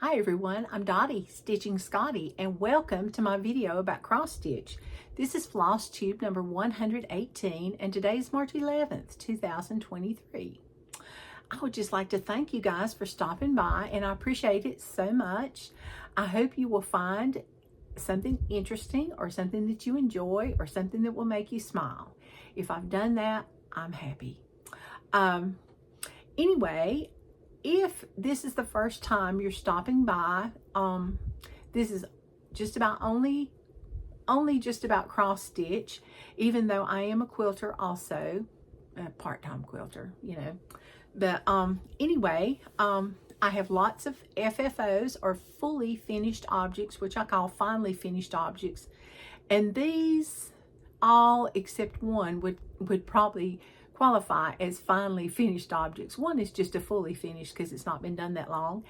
Hi everyone, I'm Dottie, Stitching Scotty, and welcome to my video about cross stitch. This is Flosstube number 118, and today is March 11th, 2023. I would just like to thank you guys for stopping by, and I appreciate it so much. I hope you will find something interesting or something that you enjoy or something that will make you smile. If I've done that, I'm happy. Anyway, if this is the first time you're stopping by, this is just about only just about cross stitch, even though I am a quilter also, a part-time quilter, you know. But anyway, I have lots of FFOs, or fully finished objects, which I call finally finished objects, and these all except one would probably qualify as finally finished objects. One is just a fully finished because it's not been done that long,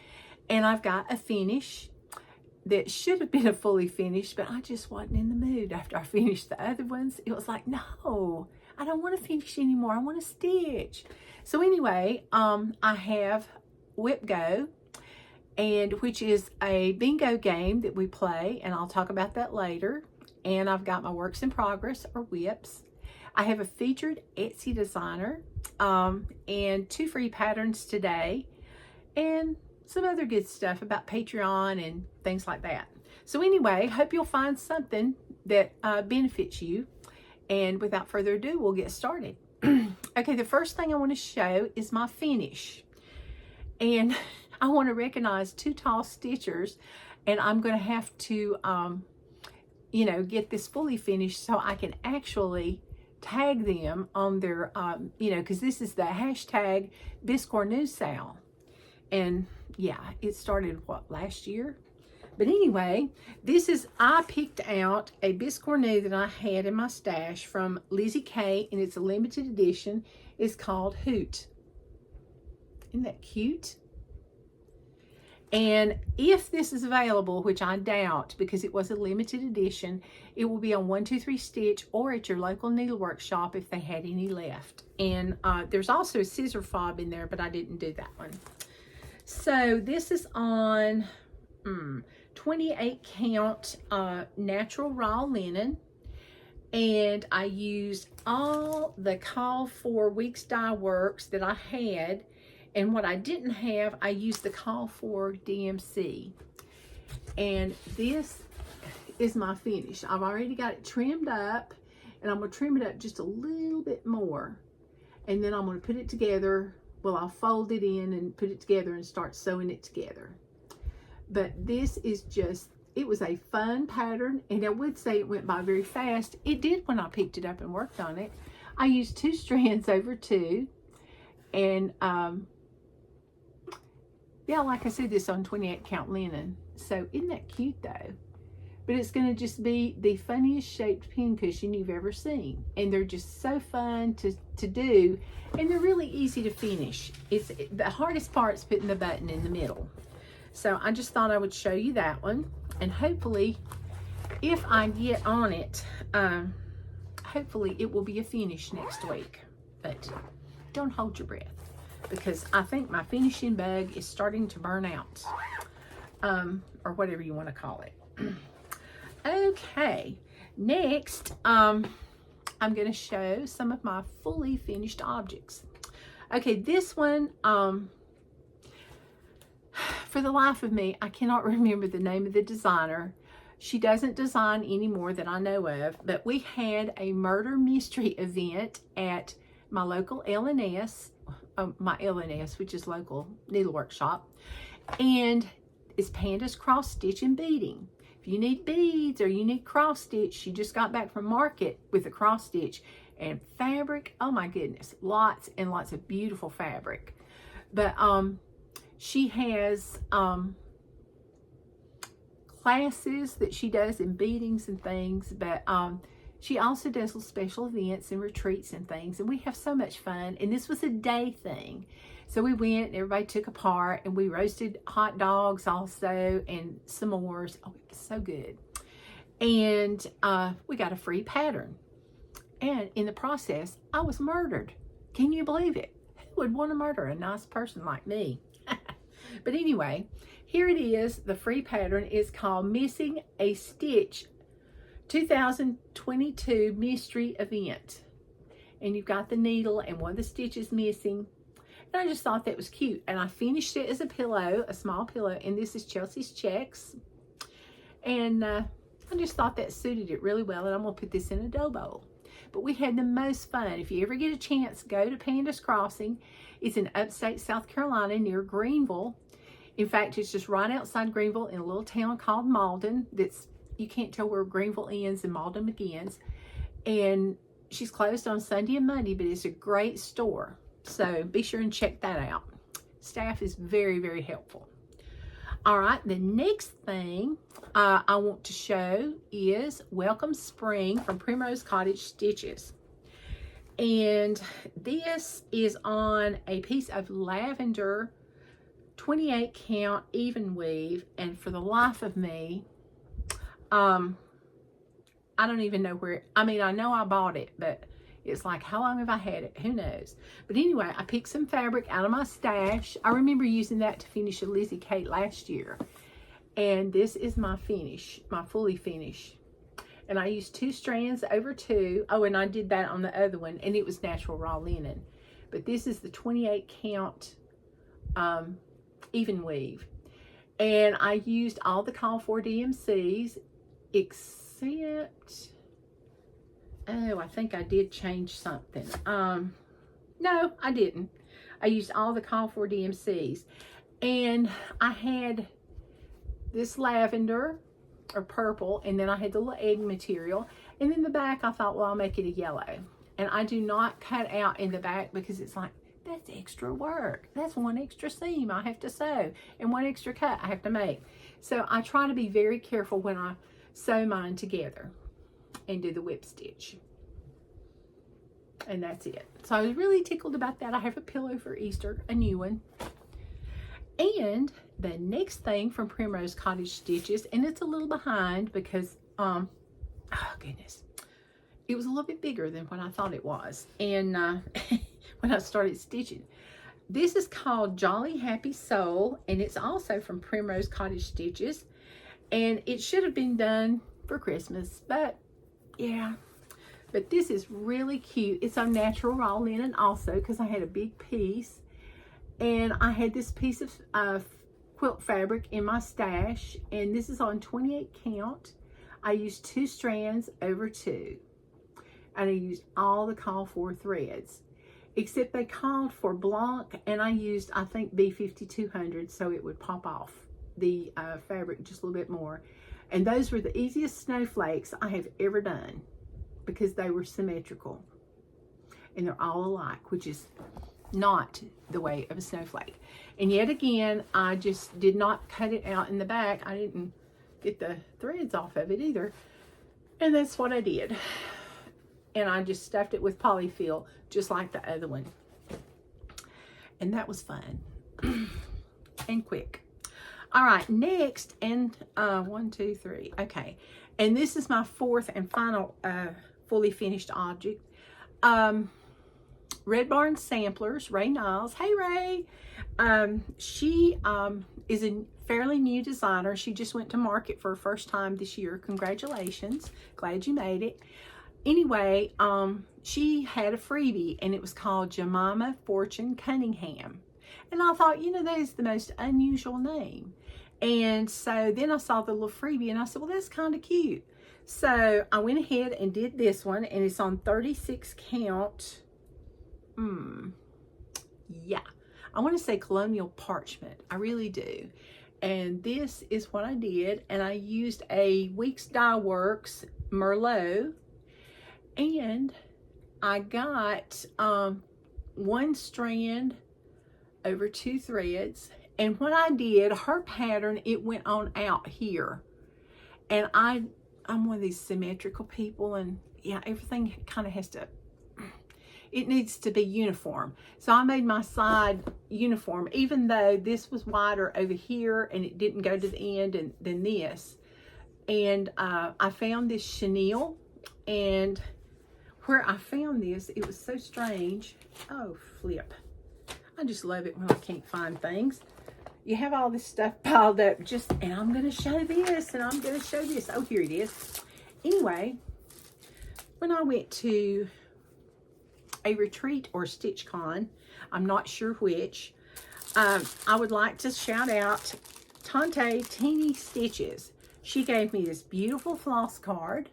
and I've got a finish that should have been a fully finished, but I just wasn't in the mood after I finished the other ones. It was like, no, I don't want to finish anymore, I want to stitch. So anyway, I have Whip Go, and which is a bingo game that we play, and I'll talk about that later. And I've got my works in progress, or whips. I have a featured Etsy designer, and 2 free patterns today, and some other good stuff about Patreon and things like that. So anyway, hope you'll find something that benefits you. And without further ado, we'll get started. Okay, the first thing I want to show is my finish. And I want to recognize 2 tall stitchers, and I'm going to have to, you know, get this fully finished so I can actually tag them on their, you know, because this is the hashtag Biscore News Sale. And yeah, it started, what, last year? But anyway, this is, I picked out a Biscore New that I had in my stash from Lizzie K, and it's a limited edition. It's called Hoot. Isn't that cute? And if this is available, which I doubt because it was a limited edition, it will be on 123 Stitch or at your local needlework shop if they had any left. And there's also a scissor fob in there, but I didn't do that one. So this is on 28 count natural raw linen, and I used all the call for Weeks Dye Works that I had. And what I didn't have, I used the call for DMC. And this is my finish. I've already got it trimmed up, and I'm going to trim it up just a little bit more. And then I'm going to put it together. Well, I'll fold it in and put it together and start sewing it together. But this is just, it was a fun pattern, and I would say it went by very fast. It did when I picked it up and worked on it. I used 2 strands over 2. And yeah, like I said, this on 28 count linen. So isn't that cute though? But it's going to just be the funniest shaped pincushion you've ever seen. And they're just so fun to do. And they're really easy to finish. It's the hardest part is putting the button in the middle. So I just thought I would show you that one. And hopefully, if I get on it, hopefully it will be a finish next week. But don't hold your breath, because I think my finishing bug is starting to burn out, or whatever you want to call it. Okay, next, I'm going to show some of my fully finished objects. Okay, this one, for the life of me, I cannot remember the name of the designer. She doesn't design anymore that I know of, but we had a murder mystery event at my local LNS, my LNS, which is local needlework shop, and it's Panda's cross stitch and beading. If you need beads or you need cross stitch, she just got back from market with a cross stitch and fabric. Oh my goodness, lots and lots of beautiful fabric. But she has classes that she does in beadings and things, but she also does little special events and retreats and things, and we have so much fun. And this was a day thing. So we went, and everybody took a part, and we roasted hot dogs also, and s'mores. Oh, it was so good. And we got a free pattern. And in the process, I was murdered. Can you believe it? Who would want to murder a nice person like me? But anyway, here it is. The free pattern is called Missing a Stitch 2022 Mystery Event. And you've got the needle and one of the stitches missing. And I just thought that was cute. And I finished it as a pillow, a small pillow. And this is Chelsea's Checks. And I just thought that suited it really well. And I'm going to put this in a dough bowl. But we had the most fun. If you ever get a chance, go to Panda's Crossing. It's in upstate South Carolina near Greenville. In fact, it's just right outside Greenville in a little town called Mauldin. You can't tell where Greenville ends and Mauldin begins. And she's closed on Sunday and Monday, but it's a great store. So be sure and check that out. Staff is very, very helpful. All right, the next thing I want to show is Welcome Spring from Primrose Cottage Stitches. And this is on a piece of lavender 28 count even weave. And for the life of me, I don't even know where, I mean, I know I bought it, but it's like, how long have I had it? Who knows? But anyway, I picked some fabric out of my stash. I remember using that to finish a Lizzie Kate last year. And this is my finish, my fully finish. And I used 2 strands over 2. Oh, and I did that on the other one, and it was natural raw linen. But this is the 28 count even weave. And I used all the call for DMCs, except, oh, I think I did change something. No, I didn't. I used all the call for DMCs. And I had this lavender or purple, and then I had the little egg material. And in the back, I thought, well, I'll make it a yellow. And I do not cut out in the back because it's like, that's extra work. That's 1 extra seam I have to sew and 1 extra cut I have to make. So I try to be very careful when I sew mine together and do the whip stitch. And that's it. So I was really tickled about that. I have a pillow for Easter, a new one. And the next thing from Primrose Cottage Stitches, and it's a little behind because, oh goodness, it was a little bit bigger than what I thought it was. And when I started stitching, this is called Jolly Happy Soul, and it's also from Primrose Cottage Stitches. And it should have been done for Christmas, but yeah. But this is really cute. It's on natural raw linen also because I had a big piece. And I had this piece of quilt fabric in my stash. And this is on 28 count. I used 2 strands over 2. And I used all the call for threads. Except they called for Blanc. And I used, I think, B5200 so it would pop off the fabric just a little bit more. And those were the easiest snowflakes I have ever done, because they were symmetrical and they're all alike, which is not the way of a snowflake. And yet again, I just did not cut it out in the back. I didn't get the threads off of it either. And that's what I did. And I just stuffed it with polyfill, just like the other one. And that was fun and quick. All right, next, and 1, 2, 3. Okay, and this is my 4th and final fully finished object. Red Barn Samplers, Ray Niles. Hey, Ray. She is a fairly new designer. She just went to market for her first time this year. Congratulations. Glad you made it. Anyway, she had a freebie, and it was called Jemima Fortune Cunningham. And I thought, you know, that is the most unusual name. And so then I saw the little freebie, and I said, well, that's kind of cute. So I went ahead and did this one, and it's on 36 count. Yeah. I want to say colonial parchment. I really do. And this is what I did. And I used a Weeks Dye Works Merlot. And I got 1 strand over 2 threads. And what I did, her pattern, it went on out here. And I'm one of these symmetrical people, and yeah, everything kind of has to, it needs to be uniform. So I made my side uniform, even though this was wider over here and it didn't go to the end and than this. And I found this chenille, and where I found this, it was so strange. Oh, flip. I just love it when I can't find things. you have all this stuff piled up, and I'm going to show this, and I'm going to show this. Oh, here it is. Anyway, when I went to a retreat or StitchCon, I'm not sure which, I would like to shout out Tante Teeny Stitches. She gave me this beautiful floss card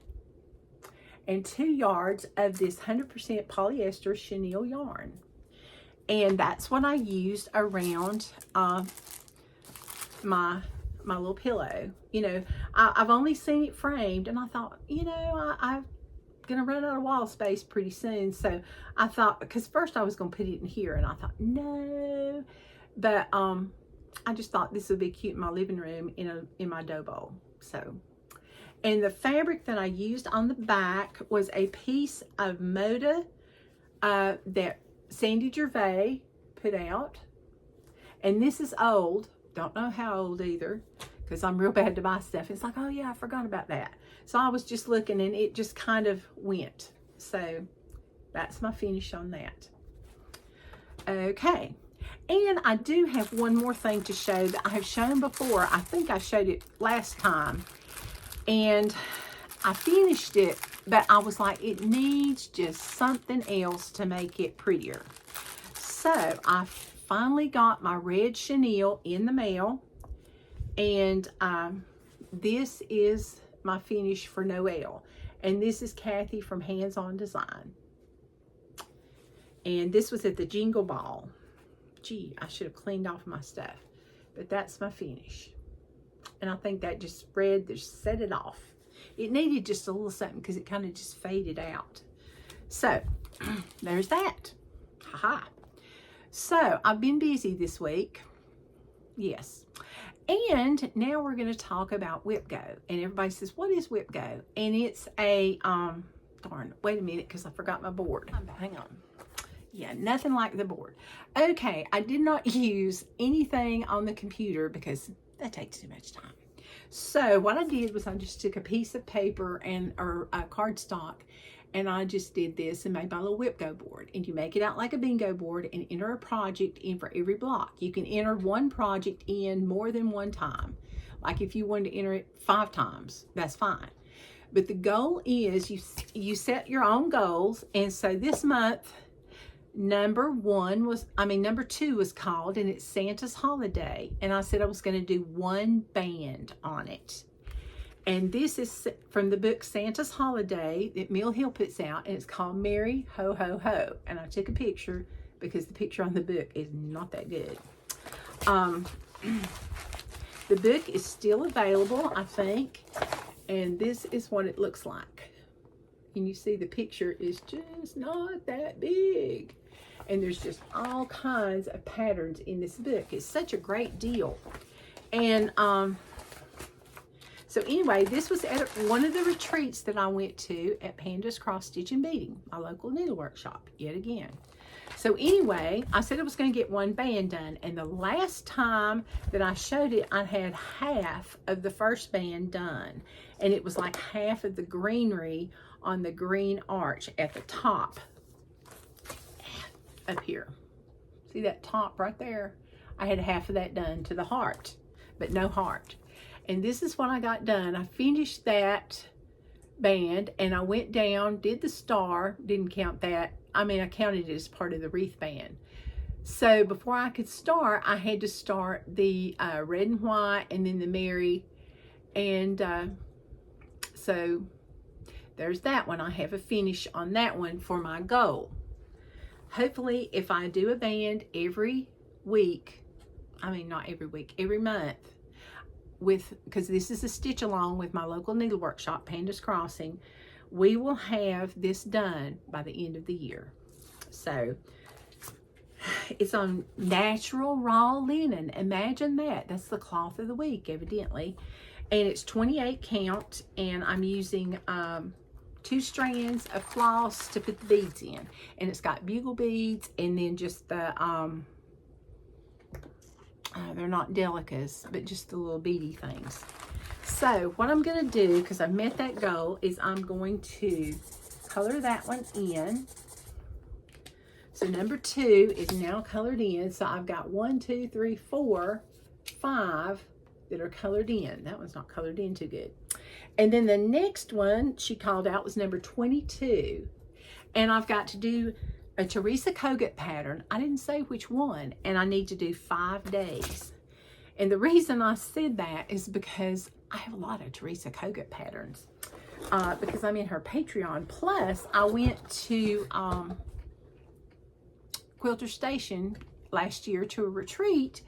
and 2 yards of this 100% polyester chenille yarn. And that's what I used around my little pillow. You know, I've only seen it framed, and I thought, you know, I'm gonna run out of wall space pretty soon. So I thought, because first I was gonna put it in here, and I thought, no. But I just thought this would be cute in my living room in my dough bowl. So, and the fabric that I used on the back was a piece of Moda that Sandy Gervais put out. And this is old. Don't know how old either, because I'm real bad to buy stuff. It's like, oh yeah, I forgot about that. So I was just looking, and it just kind of went. So that's my finish on that. Okay. And I do have one more thing to show that I have shown before. I think I showed it last time. And I finished it, but I was like, it needs just something else to make it prettier. So I finally got my red chenille in the mail. And this is my finish for Noel. And this is Kathy from Hands On Design. And this was at the Jingle Ball. Gee, I should have cleaned off my stuff. But that's my finish. And I think that just spread, just set it off. It needed just a little something because it kind of just faded out. So, there's that. Haha. So, I've been busy this week. Yes. And now we're going to talk about Whip Go. And everybody says, what is Whip Go? And it's a, darn, wait a minute, because I forgot my board. Hang on. Yeah, nothing like the board. Okay, I did not use anything on the computer because that takes too much time. So what I did was I just took a piece of paper or a cardstock, and I just did this and made my little Whip Go board. And you make it out like a bingo board and enter a project in for every block. You can enter one project in more than one time. Like if you wanted to enter it 5 times, that's fine. But the goal is you set your own goals. And so this month, number 2 was called, and it's Santa's Holiday. And I said I was going to do 1 band on it. And this is from the book Santa's Holiday that Mill Hill puts out, and it's called Merry Ho Ho Ho. And I took a picture because the picture on the book is not that good. The book is still available, I think. And this is what it looks like. And you see the picture is just not that big. And there's just all kinds of patterns in this book. It's such a great deal. And so anyway, this was at one of the retreats that I went to at Panda's Cross Stitch and Beading, my local needlework shop, yet again. So anyway, I said I was going to get 1 band done. And the last time that I showed it, I had half of the first band done. And it was like half of the greenery on the green arch at the top up here. See that top right there? I had half of that done to the heart, but no heart. And this is what I got done. I finished that band, and I went down, did the star, didn't count that. I mean, I counted it as part of the wreath band. So before I could start, I had to start the red and white, and then the Mary. And so there's that one. I have a finish on that one for my goal. Hopefully, if I do a band every week, I mean, not every week, every month, because this is a stitch along with my local needlework shop, Panda's Crossing, we will have this done by the end of the year. So it's on natural raw linen. Imagine that. That's the cloth of the week, evidently. And it's 28 count, and I'm using 2 strands of floss to put the beads in. And it's got bugle beads, and then just the they're not delicas, but just the little beady things. So what I'm going to do, because I've met that goal, is I'm going to color that one in. So number 2 is now colored in. So I've got 1, 2, 3, 4 5 that are colored in. That one's not colored in too good. And then the next one she called out was number 22. And I've got to do a Teresa Kogut pattern. I didn't say which one. And I need to do 5 days. And the reason I said that is because I have a lot of Teresa Kogut patterns. Because I'm in her Patreon. Plus, I went to Quilters Station last year to a retreat.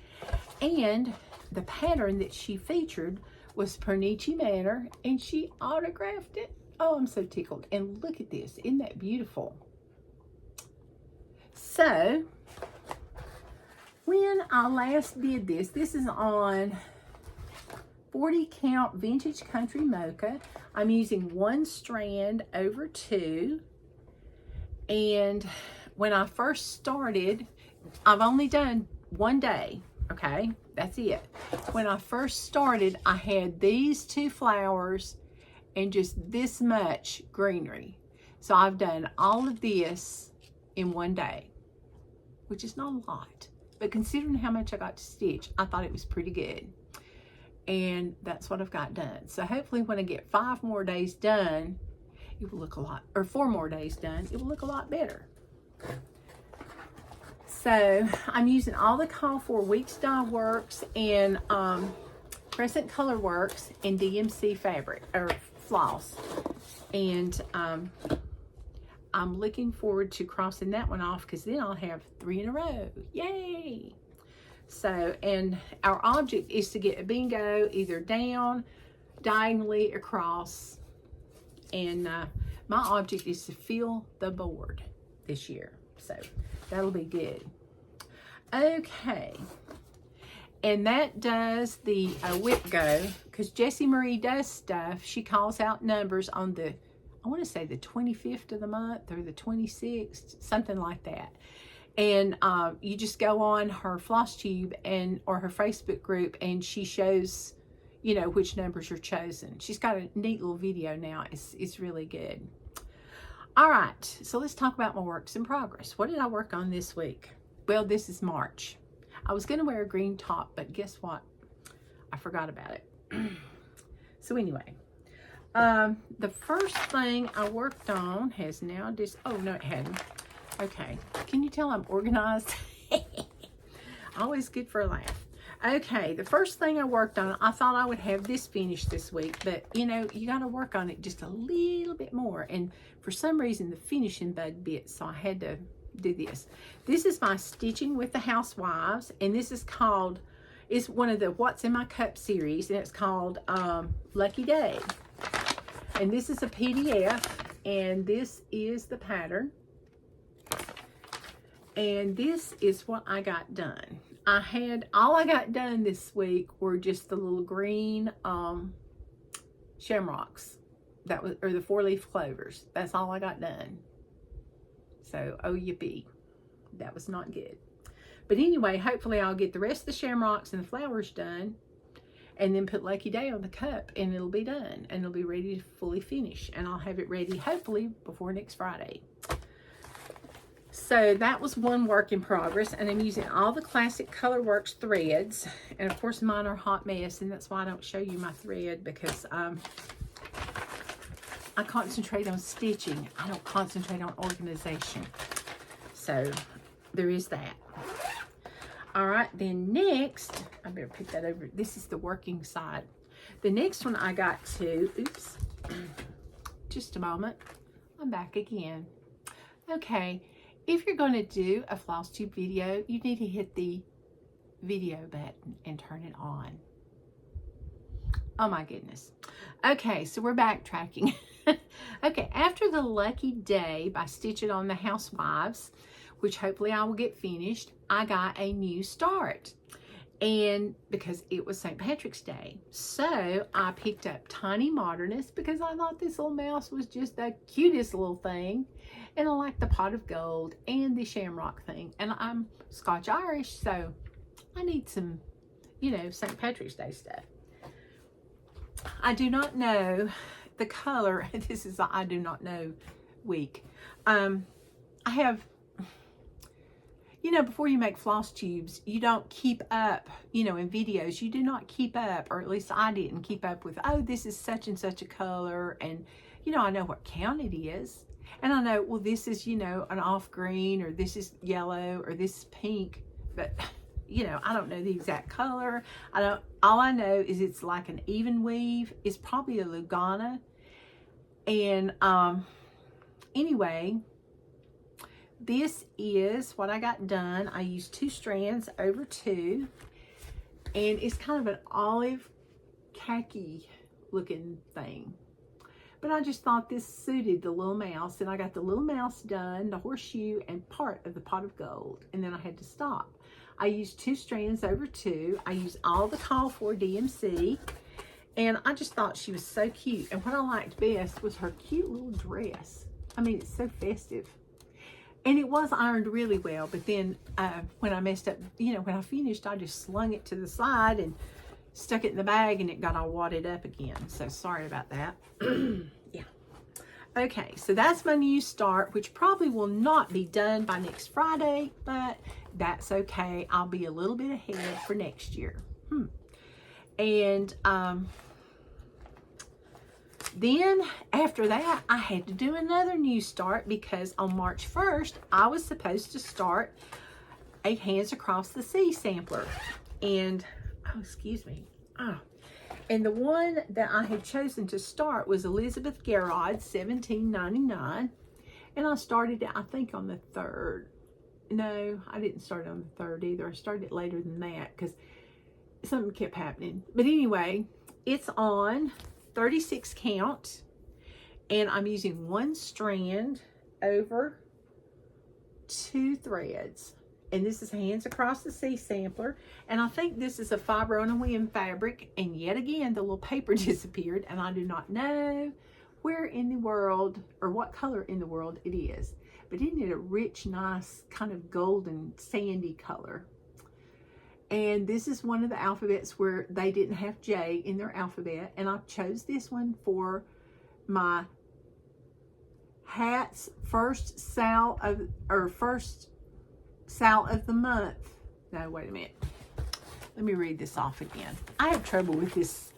And the pattern that she featured was Pernici Manor, and she autographed it. Oh, I'm so tickled. And look at this. Isn't that beautiful? So, when I last did this is on 40 count vintage country mocha. I'm using 1 strand over 2. And when I first started, I've only done 1 day. Okay, that's it. When I first started, I had these 2 flowers and just this much greenery. So I've done all of this in 1 day, which is not a lot. But considering how much I got to stitch, I thought it was pretty good. And that's what I've got done. So hopefully when I get 5 more days done, it will look a lot, or 4 more days done, it will look a lot better. So I'm using all the Call for Weeks Dye Works and Crescent Color Works and DMC fabric or floss. And I'm looking forward to crossing that one off because then I'll have 3 in a row. Yay! So, and our object is to get a bingo either down, diagonally across, and my object is to fill the board this year. So that'll be good. Okay. And that does the whip go, because Jessie Marie does stuff. She calls out numbers on the, I want to say the 25th of the month or the 26th, something like that. And you just go on her Flosstube and or her Facebook group, and she shows, you know, which numbers are chosen. She's got a neat little video now. It's really good. All right, so let's talk about my works in progress. What did I work on this week? Well, this is March. I was going to wear a green top, but guess what? I forgot about it. So anyway, the first thing I worked on has now just, oh no, it hadn't. Okay, can you tell I'm organized? Always good for a laugh. Okay, the first thing I worked on, I thought I would have this finished this week, but you know, you got to work on it just a little bit more. And for some reason, the finishing bug bit, so I had to do this. This is my Stitching with the Housewives, and this is called, it's one of the What's in My Cup series, and it's called Lucky Day. And this is a PDF, and this is the pattern. And this is what I got done. All I got done this week were just the little green shamrocks. That was, or the 4-leaf clovers. That's all I got done. So, oh yippee. That was not good. But anyway, hopefully I'll get the rest of the shamrocks and the flowers done. And then put Lucky Day on the cup, and it'll be done. And it'll be ready to fully finish. And I'll have it ready, hopefully, before next Friday. So that was one work in progress, and I'm using all the classic Colorworks threads, and of course mine are a hot mess, and that's why I don't show you my thread, because I concentrate on stitching. I don't concentrate on organization. So there is that. All right, then next, I better pick that over. This is the working side. The next one I got to, oops, just a moment. I'm back again. Okay. If you're going to do a Flosstube video, you need to hit the video button and turn it on. Oh my goodness. Okay, so we're backtracking. Okay, after the Lucky Day by Stitching on the Housewives, which hopefully I will get finished, I got a new start. And because it was St. Patrick's Day. So I picked up Tiny Modernist because I thought this little mouse was just the cutest little thing. And I like the pot of gold and the shamrock thing. And I'm Scotch Irish, so I need some, you know, St. Patrick's Day stuff. I do not know the color. This is a I do not know week. I have, you know, before you make floss tubes, you don't keep up, you know, in videos, you do not keep up, or at least I didn't keep up with, oh, this is such and such a color. And, you know, I know what count it is. And I know, well, this is, you know, an off green, or this is yellow, or this is pink. But, you know, I don't know the exact color. All I know is it's like an even weave. It's probably a Lugana. And anyway, this is what I got done. I used 2 strands over 2, and it's kind of an olive khaki looking thing. But I just thought this suited the little mouse, and I got the little mouse done, the horseshoe, and part of the pot of gold, and then I had to stop. I used 2 strands over 2. I used all the call for DMC, and I just thought she was so cute. And what I liked best was her cute little dress. I mean, it's so festive. And it was ironed really well, but then when I messed up, you know, when I finished, I just slung it to the side and stuck it in the bag, and it got all wadded up again. So sorry about that. Yeah. Okay, so that's my new start, which probably will not be done by next Friday, but that's okay. I'll be a little bit ahead for next year. And then after that, I had to do another new start, because on March 1st, I was supposed to start a Hands Across the Sea sampler. And, oh, excuse me. And the one that I had chosen to start was Elizabeth GaRon, $17.99. And I started it, I think, on the 3rd. No, I didn't start on the 3rd either. I started it later than that because something kept happening. But anyway, it's on 36 count, and I'm using 1 strand over 2 threads. And this is Hands Across the Sea sampler, and I think this is a Fiber on a Whim fabric. And yet again, the little paper disappeared, and I do not know where in the world, or what color in the world it is. But isn't it a rich, nice, kind of golden, sandy color? And this is one of the alphabets where they didn't have J in their alphabet, and I chose this one for my hat's first sale of the month. No, wait a minute. Let me read this off again. I have trouble with this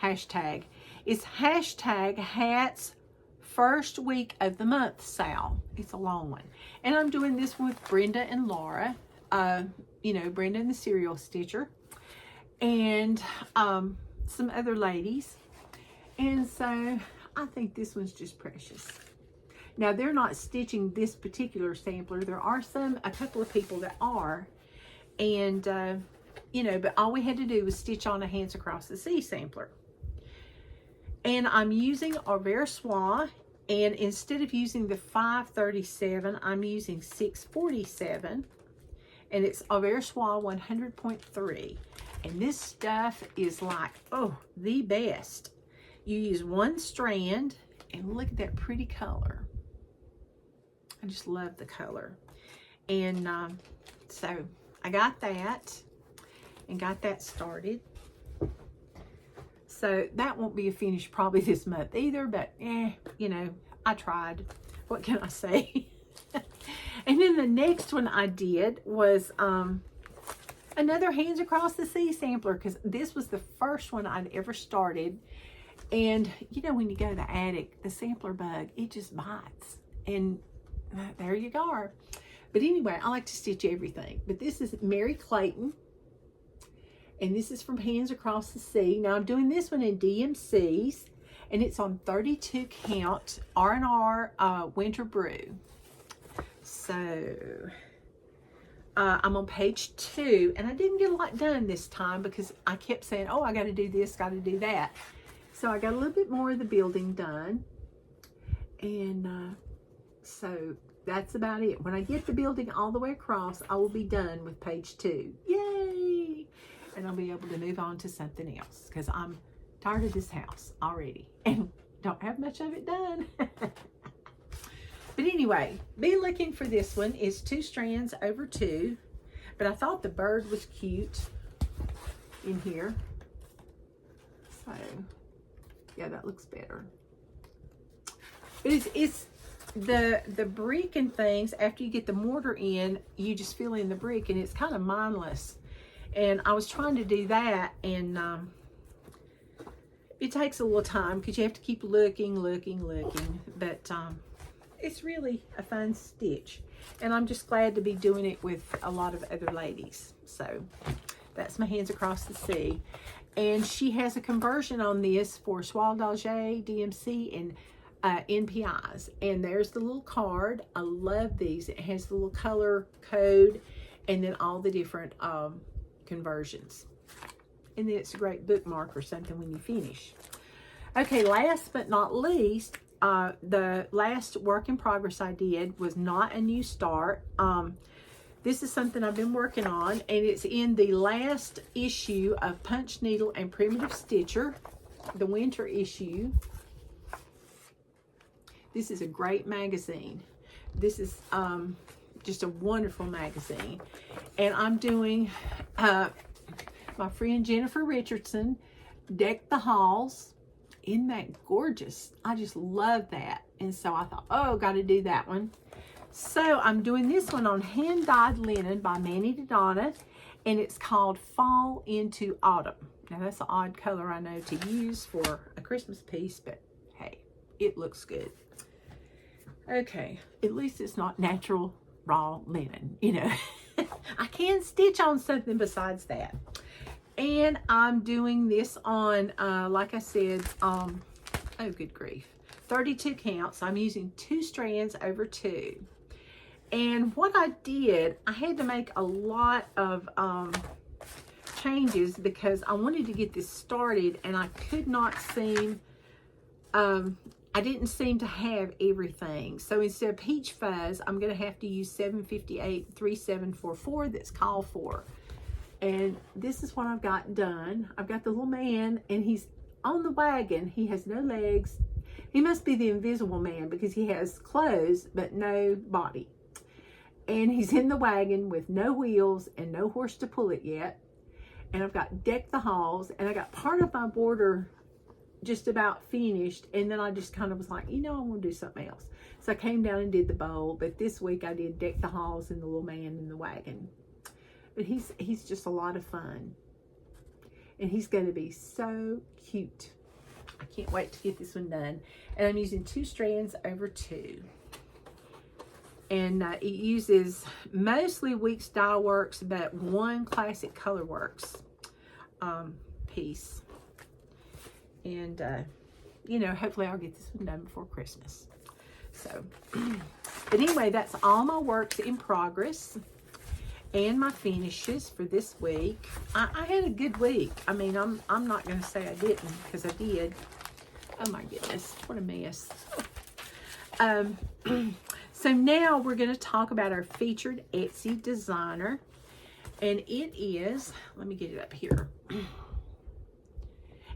hashtag. It's hashtag hats first week of the month sale. It's a long one. And I'm doing this with Brenda and Laura. You know, Brenda and the Serial Stitcher. And some other ladies. And so I think this one's just precious. Now, they're not stitching this particular sampler. There are a couple of people that are. And, you know, but all we had to do was stitch on a Hands Across the Sea sampler. And I'm using our Versoix. And instead of using the 537, I'm using 647. And it's a Versoix 100.3. And this stuff is like, oh, the best. You use 1 strand. And look at that pretty color. I just love the color. And so I got that and got that started. So that won't be a finish probably this month either, but you know, I tried. What can I say? And then the next one I did was another Hands Across the Sea sampler, because this was the first one I'd ever started. And you know, when you go to the attic, the sampler bug, it just bites. And there you go. But anyway, I like to stitch everything. But this is Mary Clayton. And this is from Hands Across the Sea. Now I'm doing this one in DMCs. And it's on 32 count R&R Winter Brew. So I'm on page 2. And I didn't get a lot done this time because I kept saying, oh, I got to do this, got to do that. So I got a little bit more of the building done. And so that's about it. When I get the building all the way across, I will be done with page 2. Yay! And I'll be able to move on to something else because I'm tired of this house already and don't have much of it done. But anyway, be looking for this one. It's 2 strands over 2. But I thought the bird was cute in here. So, yeah, that looks better. But the brick and things, after you get the mortar in, you just fill in the brick, and it's kind of mindless. And I was trying to do that, and it takes a little time because you have to keep looking. But it's really a fun stitch, and I'm just glad to be doing it with a lot of other ladies. So that's my hands across the sea. And she has a conversion on this for Soie d'Alger, DMC, and NPIs. And there's the little card. I love these. It has the little color code and then all the different conversions. And then it's a great bookmark or something when you finish. Okay, last but not least, the last work in progress I did was not a new start. This is something I've been working on, and it's in the last issue of Punch Needle and Primitive Stitcher, the winter issue. This is a great magazine. This is just a wonderful magazine. And I'm doing my friend Jennifer Richardson, Deck the Halls. Isn't that gorgeous? I just love that. And so I thought, oh, got to do that one. So I'm doing this one on hand-dyed linen by Manny Donna, and it's called Fall into Autumn. Now that's an odd color, I know, to use for a Christmas piece, but hey, it looks good. Okay, at least it's not natural raw linen, you know. I can stitch on something besides that. And I'm doing this on, like I said, oh good grief, 32 counts. I'm using 2 strands over 2. And what I did, I had to make a lot of changes because I wanted to get this started, and I could not seem, I didn't seem to have everything. So instead of peach fuzz, I'm going to have to use 758 3744 that's called for. And this is what I've got done. I've got the little man, and he's on the wagon. He has no legs. He must be the invisible man because he has clothes but no body. And he's in the wagon with no wheels and no horse to pull it yet. And I've got Deck the Halls, and I got part of my border just about finished. And then I just kind of was like, you know, I want to do something else. So I came down and did the bowl. But this week I did Deck the Halls and the little man in the wagon. But he's just a lot of fun. And he's going to be so cute. I can't wait to get this one done. And I'm using 2 strands over 2. And it uses mostly Weeks Dye Works, but 1 Classic Colorworks piece. And, you know, hopefully I'll get this one done before Christmas. So, but anyway, that's all my works in progress and my finishes for this week. I had a good week. I mean, I'm not going to say I didn't, because I did. Oh my goodness, what a mess. So now we're going to talk about our featured Etsy designer, and it is, let me get it up here.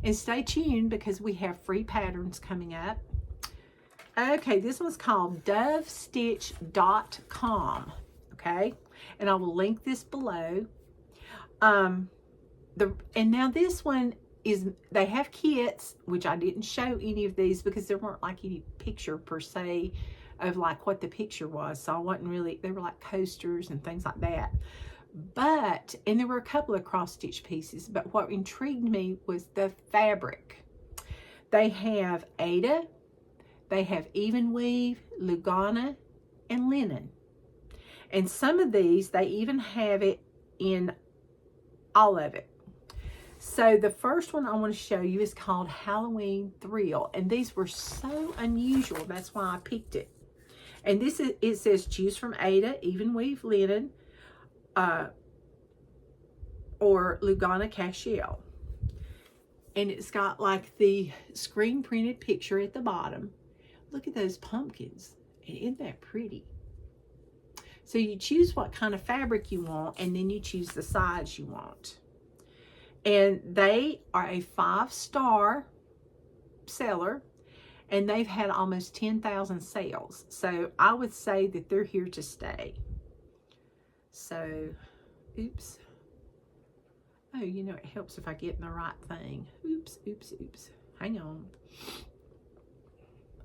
And stay tuned because we have free patterns coming up. Okay, this one's called dovestitch.com. Okay, and I will link this below. And now this one is, they have kits, which I didn't show any of these because there weren't like any picture per se of like what the picture was. So I wasn't really, they were like coasters and things like that. But, and there were a couple of cross stitch pieces, but what intrigued me was the fabric. They have Aida, they have even weave, Lugana, and linen. And some of these, they even have it in all of it. So the first one I want to show you is called Halloween Thrill. And these were so unusual. That's why I picked it. And this is, it says choose from Aida, even weave linen, or Lugana Cachiel. And it's got like the screen printed picture at the bottom. Look at those pumpkins. And isn't that pretty? So you choose what kind of fabric you want, and then you choose the size you want. And they are a 5-star seller, and they've had almost 10,000 sales. So I would say that they're here to stay. So, oops. Oh, you know, it helps if I get in the right thing. Oops, oops, oops. Hang on.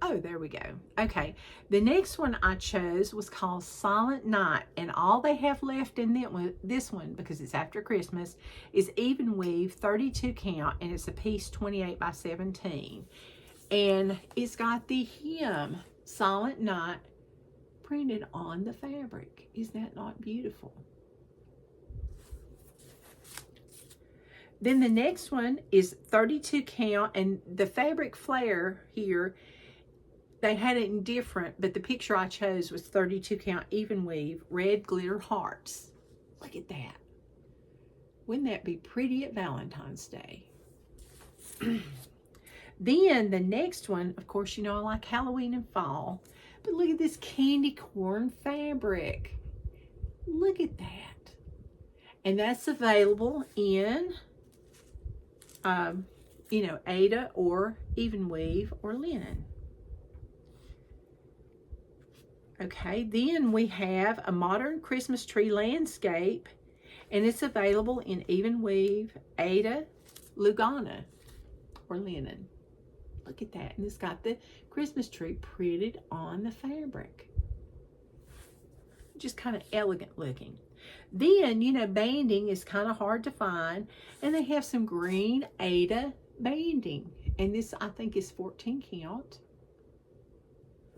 Oh, there we go. Okay, the next one I chose was called Silent Night, and all they have left in this one, because it's after Christmas, is even weave 32 count, and it's a piece 28 by 17. And it's got the hymn, Silent Night, printed on the fabric. Is that not beautiful? Then the next one is 32 count, and the fabric flare here, they had it in different, but the picture I chose was 32 count even weave, red glitter hearts. Look at that. Wouldn't that be pretty at Valentine's Day? Then the next one, of course, you know I like Halloween and fall, but look at this candy corn fabric. Look at that. And that's available in, you know, Ada or even weave or linen. Okay, then we have a modern Christmas tree landscape, and it's available in even weave, Ada, Lugana, or linen. Look at that, and it's got the Christmas tree printed on the fabric. Just kind of elegant looking. Then, you know, banding is kind of hard to find, and they have some green Ada banding, and this I think is 14 count.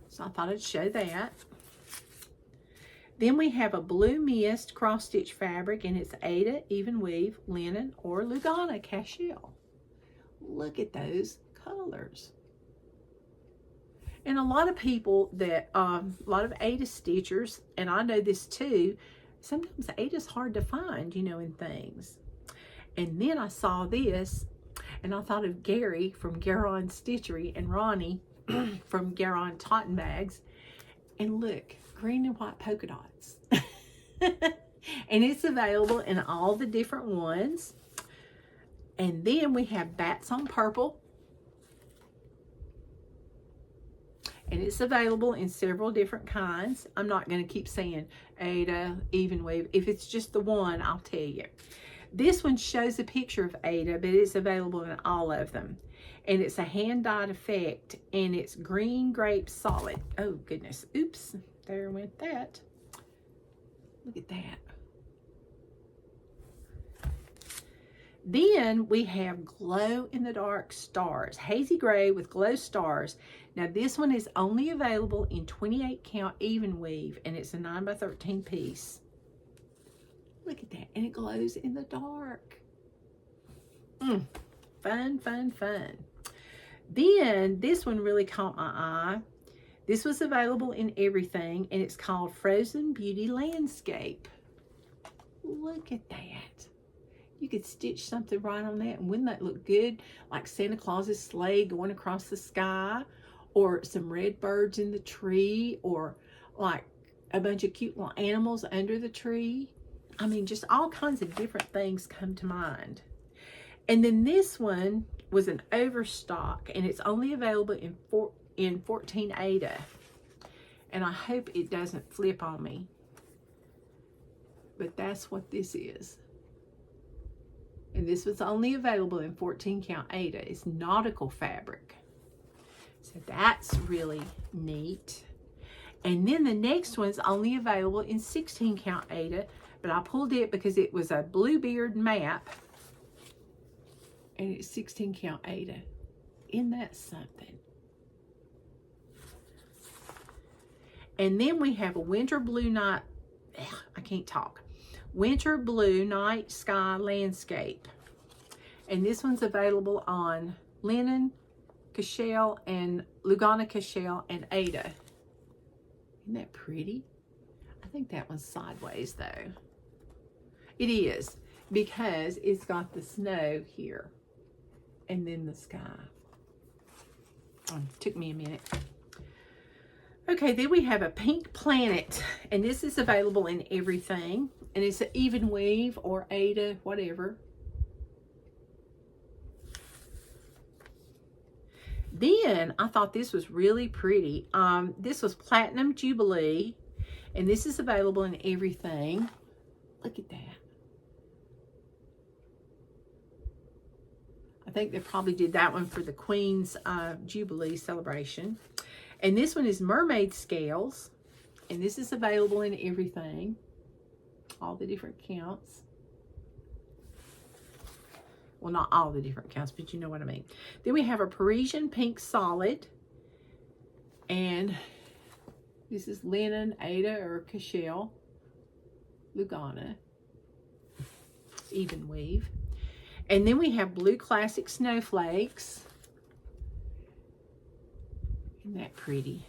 So I thought I'd show that. Then we have a blue mist cross stitch fabric, and it's Ada, even weave, linen, or Lugana cashel. Look at those colors. And a lot of people that, a lot of Ada stitchers, and I know this too, sometimes Ada's hard to find, you know, in things. And then I saw this, and I thought of Gary from GaRon Stitchery and Ronnie from GaRon Tottenbags. And look, green and white polka dots. And it's available in all the different ones. And then we have Bats on Purple. And it's available in several different kinds. I'm not going to keep saying Ada, even weave. If it's just the one, I'll tell you. This one shows a picture of Ada, but it's available in all of them. And it's a hand-dyed effect, and it's green grape solid. Oh, goodness. Oops. There went that. Look at that. Then we have glow-in-the-dark stars. Hazy gray with glow stars. Now, this one is only available in 28 count even weave, and it's a 9 by 13 piece. Look at that. And it glows in the dark. Fun, fun, fun. Then this one really caught my eye. This was available in everything, and it's called Frozen Beauty Landscape. Look at that. You could stitch something right on that, and wouldn't that look good? Like Santa Claus's sleigh going across the sky, or some red birds in the tree, or like a bunch of cute little animals under the tree. I mean, just all kinds of different things come to mind. And then this one was an overstock, and it's only available in 14 Ada. And I hope it doesn't flip on me. But that's what this is. And this was only available in 14 count Ada. It's nautical fabric. So that's really neat. And then the next one's only available in 16 count Ada, but I pulled it because it was a Bluebeard map. And it's 16 count Ada. Isn't that something? And then we have a winter blue night, I can't talk. Winter blue night sky landscape. And this one's available on linen, cashel, and Lugana cashel, and Ada. Isn't that pretty? I think that one's sideways though. It is, because it's got the snow here. And then the sky. Oh, took me a minute. Okay, then we have a pink planet, and this is available in everything, and it's an even weave or Ada, whatever. Then I thought this was really pretty. This was Platinum Jubilee, and this is available in everything. Look at that. I think they probably did that one for the Queen's Jubilee celebration. And this one is mermaid scales. And this is available in everything. All the different counts. Well, not all the different counts, but you know what I mean. Then we have a Parisian pink solid. And this is linen, Ada, or Cashel, Lugana, even weave. And then we have blue classic snowflakes. Isn't that pretty?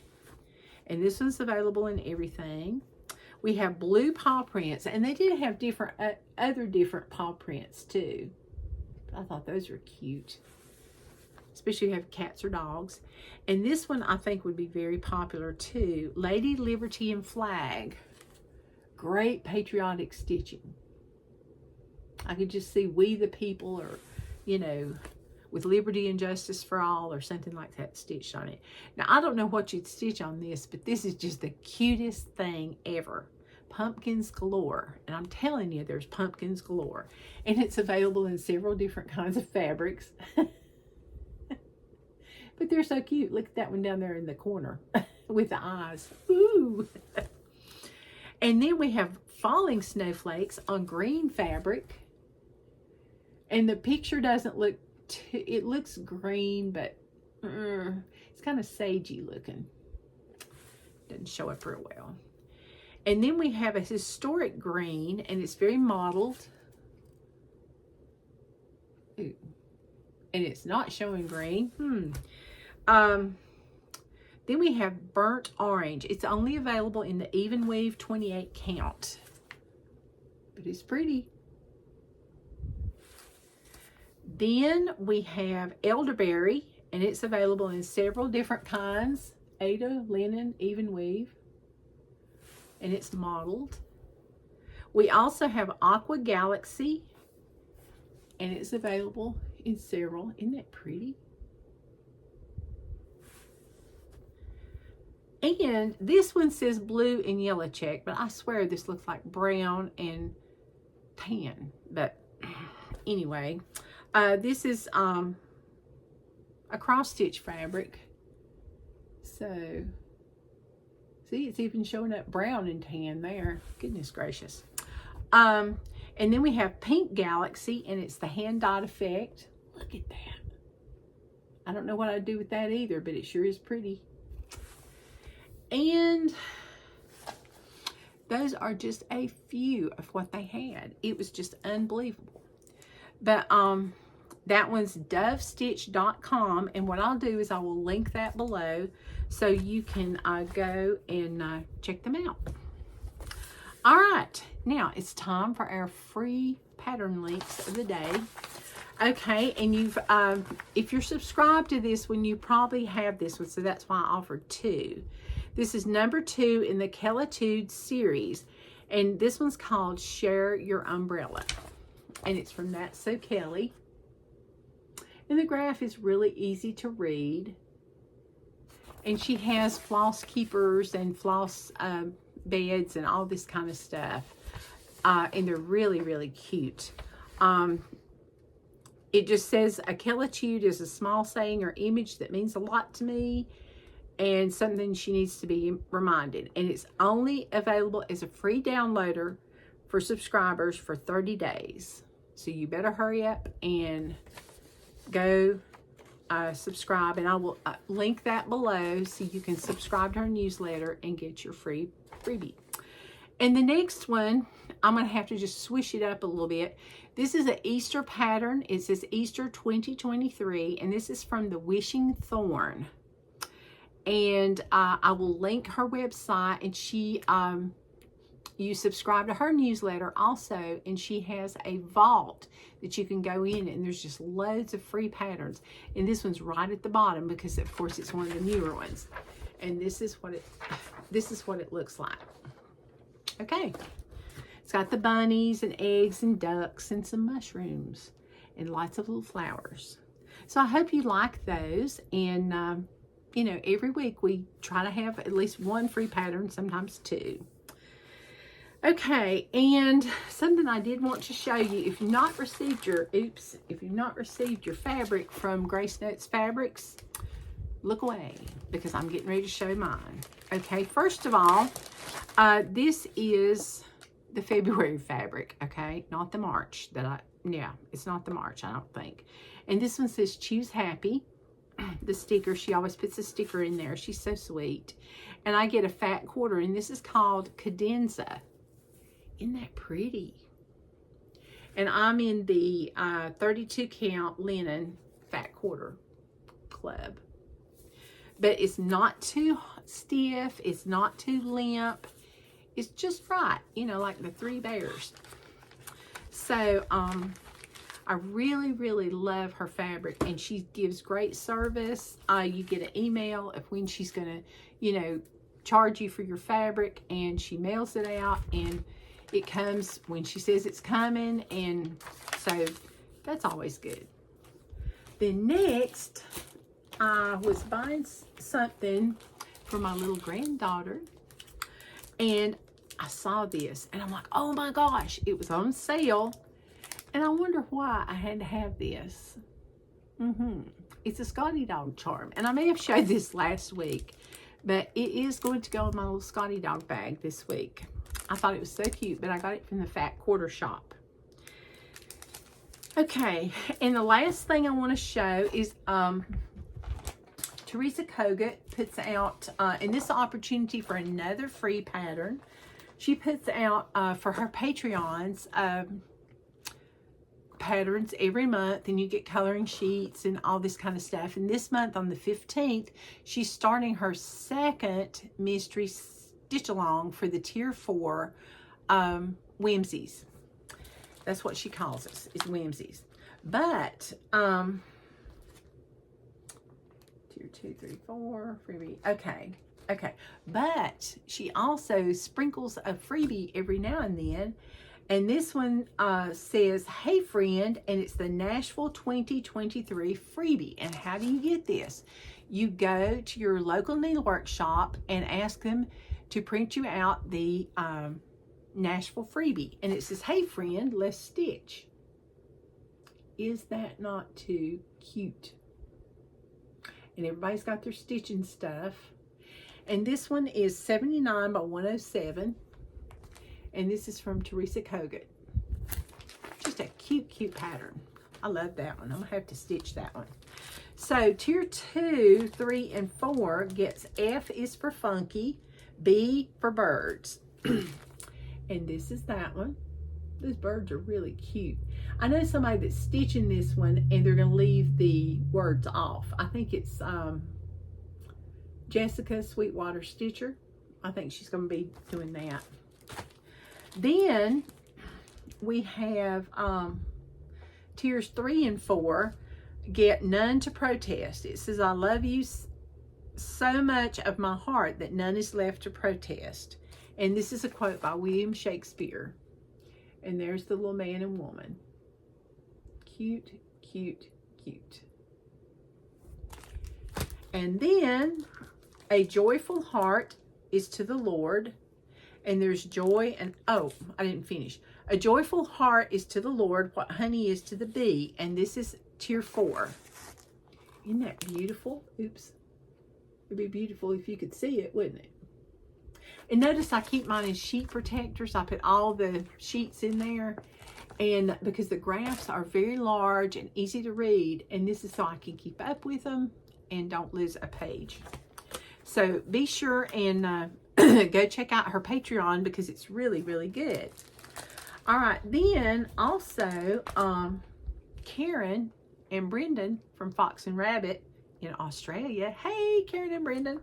And this one's available in everything. We have blue paw prints, and they did have different other different paw prints too. But I thought those were cute, especially if you have cats or dogs. And this one I think would be very popular too. Lady Liberty and Flag. Great patriotic stitching. I could just see We the People, or, you know, with liberty and justice for all, or something like that stitched on it. Now, I don't know what you'd stitch on this, but this is just the cutest thing ever. Pumpkins galore. And I'm telling you, there's pumpkins galore. And it's available in several different kinds of fabrics. But they're so cute. Look at that one down there in the corner with the eyes. Ooh. And then we have falling snowflakes on green fabric. And the picture doesn't look it looks green, but it's kind of sagey looking. Doesn't show up real well. And then we have a historic green, and it's very mottled. Ooh. And it's not showing green. Then we have burnt orange. It's only available in the even weave 28 count. But it's pretty. Then we have elderberry, and it's available in several different kinds. Ada, linen, even weave. And it's mottled. We also have Aqua Galaxy, and it's available in several. Isn't that pretty? And this one says blue and yellow check, but I swear this looks like brown and tan. But anyway, this is a cross stitch fabric. So, see, it's even showing up brown and tan there. Goodness gracious. And then we have Pink Galaxy, and it's the hand dot effect. Look at that. I don't know what I'd do with that either, but it sure is pretty. And those are just a few of what they had. It was just unbelievable. But that one's dovestitch.com, and what I'll do is I will link that below so you can go and check them out. All right, now it's time for our free pattern links of the day. Okay, and you've if you're subscribed to this one, you probably have this one, so that's why I offered two. This is number 2 in the Kelitude series, and this one's called Share Your Umbrella, and it's from That's So Kelly. And the graph is really easy to read, and she has floss keepers and floss beds and all this kind of stuff, and they're really, really cute. It just says a Kelitude is a small saying or image that means a lot to me, and something she needs to be reminded. And it's only available as a free downloader for subscribers for 30 days. So you better hurry up and go subscribe. And I will link that below so you can subscribe to her newsletter and get your free freebie. And the next one, I'm going to have to just swish it up a little bit. This is an Easter pattern. It says Easter 2023, and this is from the Wishing Thorn. And I will link her website, and she, you subscribe to her newsletter also, and she has a vault that you can go in, and there's just loads of free patterns. And this one's right at the bottom because, of course, it's one of the newer ones. And this is what it looks like. Okay, it's got the bunnies and eggs and ducks and some mushrooms and lots of little flowers. So I hope you like those, and you know, every week we try to have at least one free pattern, sometimes two. Okay, and something I did want to show you, if you've not received your, if you've not received your fabric from Grace Notes Fabrics, look away, because I'm getting ready to show mine. Okay, first of all, this is the February fabric, okay? Not the March yeah, it's not the March, I don't think. And this one says Choose Happy. The sticker, she always puts a sticker in there. She's so sweet. And I get a fat quarter, and this is called Cadenza. Isn't that pretty? And I'm in the 32 count linen fat quarter club. But it's not too stiff. It's not too limp. It's just right. You know, like the Three Bears. So, I really, really love her fabric, and she gives great service. You get an email of when she's going to, you know, charge you for your fabric, and she mails it out, and it comes when she says it's coming, and so that's always good. Then next, I was buying something for my little granddaughter, and I saw this, and I'm like, oh my gosh, it was on sale. And I wonder why I had to have this. It's a Scotty Dog charm. And I may have showed this last week, but it is going to go in my little Scotty Dog bag this week. I thought it was so cute, but I got it from the Fat Quarter Shop. Okay, and the last thing I want to show is Teresa Kogut puts out, and this is an opportunity for another free pattern. She puts out for her Patreons patterns every month, and you get coloring sheets and all this kind of stuff. And this month on the 15th, she's starting her second mystery stitch along for the tier 4 whimsies. That's what she calls us, is whimsies. But tier 2, 3, 4 freebie. Okay, but she also sprinkles a freebie every now and then. And this one says, hey friend, and it's the Nashville 2023 freebie. And how do you get this? You go to your local needlework shop and ask them to print you out the Nashville freebie. And it says, hey friend, let's stitch. Is that not too cute? And everybody's got their stitching stuff. And this one is 79 by 107. And this is from Teresa Kogut. Just a cute, cute pattern. I love that one. I'm going to have to stitch that one. So, tier 2, 3, and 4 gets F is for funky, B for birds. And this is that one. Those birds are really cute. I know somebody that's stitching this one, and they're going to leave the words off. I think it's Jessica Sweetwater Stitcher. I think she's going to be doing that. Then we have tiers 3 and 4 get none to protest. It says, I love you so much of my heart that none is left to protest. And this is a quote by William Shakespeare. And there's the little man and woman. Cute, cute, cute. And then a joyful heart is to the Lord. And there's joy and, oh, I didn't finish. A joyful heart is to the Lord what honey is to the bee. And this is tier 4. Isn't that beautiful? Oops. It'd be beautiful if you could see it, wouldn't it? And notice I keep mine in sheet protectors. I put all the sheets in there. And because the graphs are very large and easy to read. And this is so I can keep up with them and don't lose a page. So be sure and go check out her Patreon because it's really, really good. All right, then also Karen and Brendan from Fox and Rabbit in Australia. Hey, Karen and Brendan.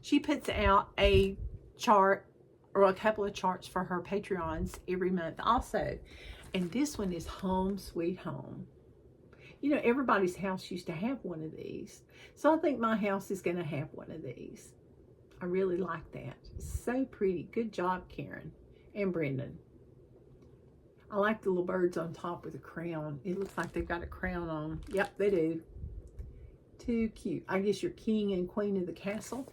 She puts out a chart or a couple of charts for her Patreons every month also. And this one is Home Sweet Home. You know, everybody's house used to have one of these. So I think my house is going to have one of these. I really like that. So pretty. Good job, Karen and Brendan. I like the little birds on top with a crown. It looks like they've got a crown on. Yep, they do. Too cute. I guess you're king and queen of the castle.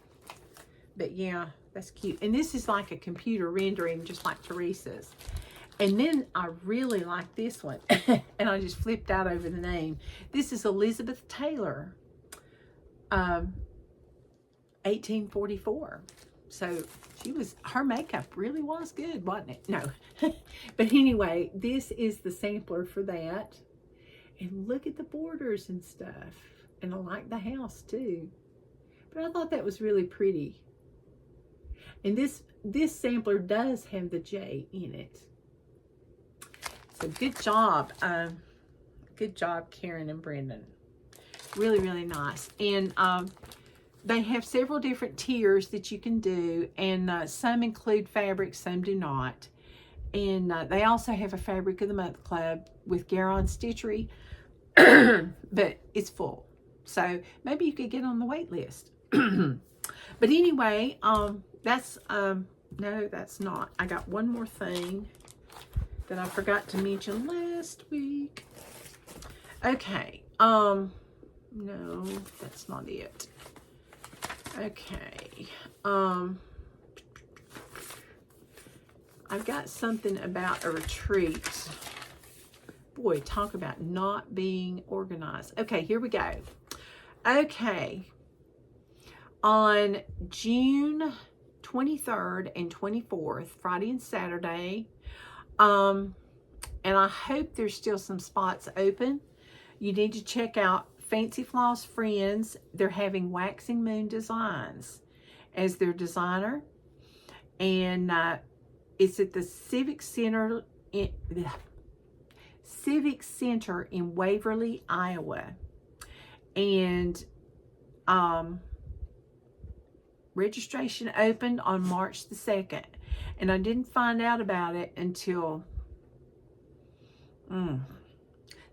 But yeah, that's cute. And this is like a computer rendering, just like Teresa's. And then I really like this one. And I just flipped out over the name. This is Elizabeth Taylor. 1844. So her makeup really was good, wasn't it? No. But anyway, this is the sampler for that. And look at the borders and stuff. And I like the house too. But I thought that was really pretty. And this sampler does have the J in it. So good job. Good job, Karen and Brendan. Really, really nice. And they have several different tiers that you can do. And some include fabric, some do not. And they also have a Fabric of the Month Club with GaRon Stitchery. But it's full. So maybe you could get on the wait list. But anyway, that's, no, that's not. I got one more thing that I forgot to mention last week. Okay. No, that's not it. Okay. I've got something about a retreat. Boy, talk about not being organized. Okay, here we go. Okay. On June 23rd and 24th, Friday and Saturday, and I hope there's still some spots open. You need to check out Fancy Floss Friends. They're having Waxing Moon Designs as their designer. And it's at the Civic Center in Waverly, Iowa. And registration opened on March the 2nd. And I didn't find out about it until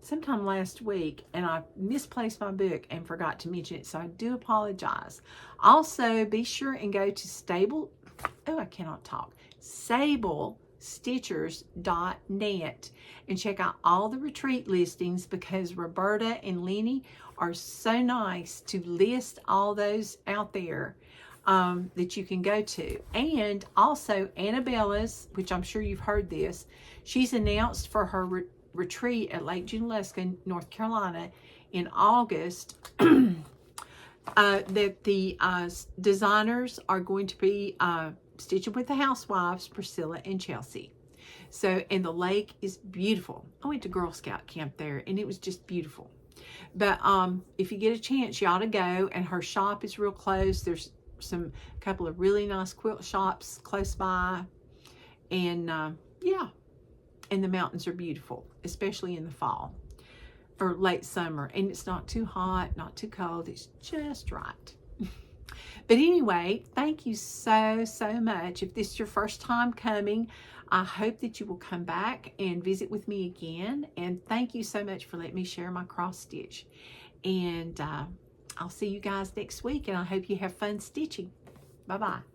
sometime last week, and I misplaced my book and forgot to mention it, so I do apologize. Also, be sure and go to Sable Stitchers.net and check out all the retreat listings, because Roberta and Lenny are so nice to list all those out there that you can go to. And also Anabella's, which I'm sure you've heard this, she's announced for her retreat at Lake Junaluska, North Carolina in August that the designers are going to be Stitching with the Housewives, Priscilla and Chelsea. So, and the lake is beautiful. I went to Girl Scout camp there and it was just beautiful. But if you get a chance, you ought to go. And her shop is real close. There's couple of really nice quilt shops close by. And yeah, and the mountains are beautiful, especially in the fall or late summer. And it's not too hot, not too cold. It's just right. But anyway, thank you so much. If this is your first time coming, I hope that you will come back and visit with me again. And thank you so much for letting me share my cross stitch. And I'll see you guys next week, and I hope you have fun stitching. Bye-bye.